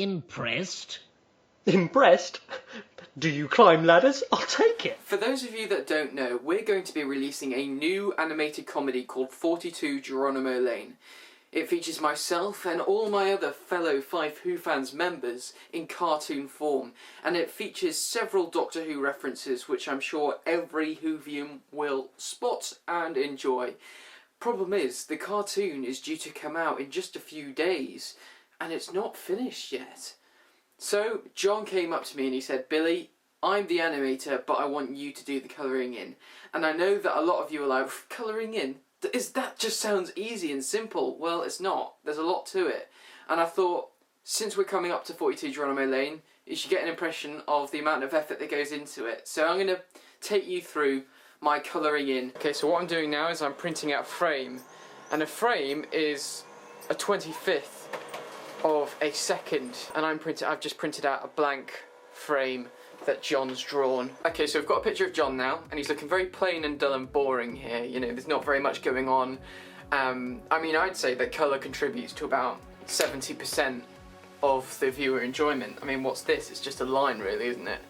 impressed. Impressed? Do you climb ladders? I'll take it. For those of you that don't know, we're going to be releasing a new animated comedy called 42 Geronimo Lane. It features myself and all my other fellow FiveWhoFans members in cartoon form, and it features several Doctor Who references which I'm sure every Whovian will spot and enjoy. Problem is, the cartoon is due to come out in just a few days, and it's not finished yet. So, John came up to me and he said, Billy, I'm the animator, but I want you to do the colouring in. And I know that a lot of you are like, colouring in? That just sounds easy and simple. Well, it's not. There's a lot to it. And I thought, since we're coming up to 42 Geronimo Lane, you should get an impression of the amount of effort that goes into it. So I'm going to take you through my colouring in. Okay, so what I'm doing now is I'm printing out a frame. And a frame is a 25th of a second, and I've just printed out a blank frame that John's drawn. Okay, so we've got a picture of John now, and he's looking very plain and dull and boring here. You know, there's not very much going on. I mean, I'd say that colour contributes to about 70% of the viewer enjoyment. I mean, what's this? It's just a line, really, isn't it?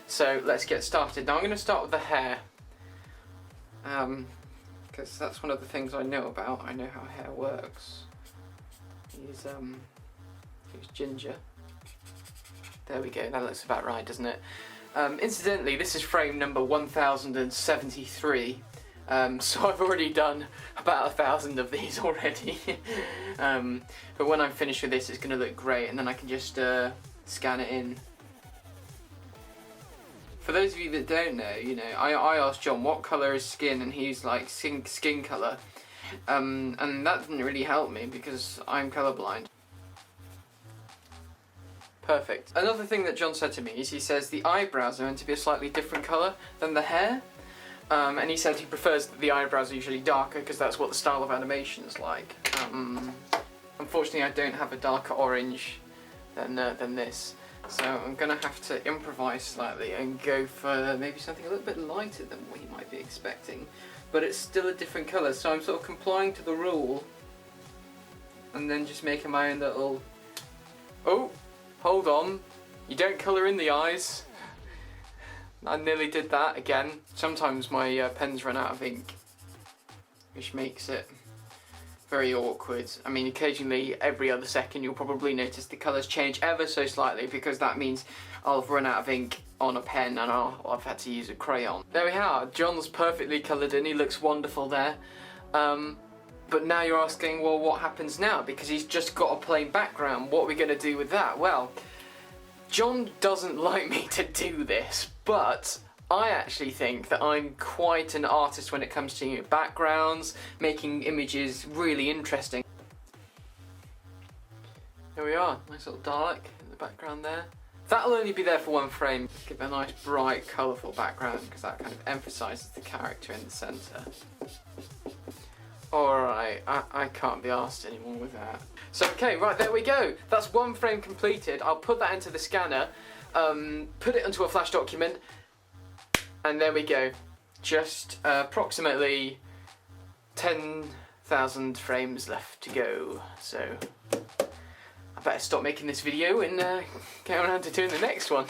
So let's get started. Now I'm going to start with the hair, because that's one of the things I know about. I know how hair works. He's ginger. There we go, that looks about right, doesn't it? Incidentally, this is frame number 1073, so I've already done about 1,000 of these already. But when I'm finished with this, it's going to look great, and then I can just scan it in. For those of you that don't know, you know, I asked John what colour is skin, and he's like skin colour, and that didn't really help me because I'm colourblind. Perfect. Another thing that John said to me is he says the eyebrows are meant to be a slightly different colour than the hair, and he said he prefers that the eyebrows are usually darker because that's what the style of animation is like. Unfortunately, I don't have a darker orange than this, so I'm going to have to improvise slightly and go for maybe something a little bit lighter than what you might be expecting, but it's still a different colour, so I'm sort of complying to the rule and then just making my own little... Oh! Hold on, you don't colour in the eyes. I nearly did that again. Sometimes my pens run out of ink, which makes it very awkward. I mean, occasionally, every other second, you'll probably notice the colours change ever so slightly because that means I'll have run out of ink on a pen and I've had to use a crayon. There we are, John's perfectly coloured in, he looks wonderful there. But now you're asking, well, what happens now? Because he's just got a plain background. What are we going to do with that? Well, John doesn't like me to do this, but I actually think that I'm quite an artist when it comes to backgrounds, making images really interesting. There we are, nice little Dalek in the background there. That'll only be there for one frame. Give it a nice, bright, colourful background because that kind of emphasises the character in the centre. Alright, I can't be arsed anymore with that. So okay, right, there we go. That's one frame completed. I'll put that into the scanner, put it into a Flash document, and there we go. Just approximately 10,000 frames left to go. So I better stop making this video and get around to doing the next one.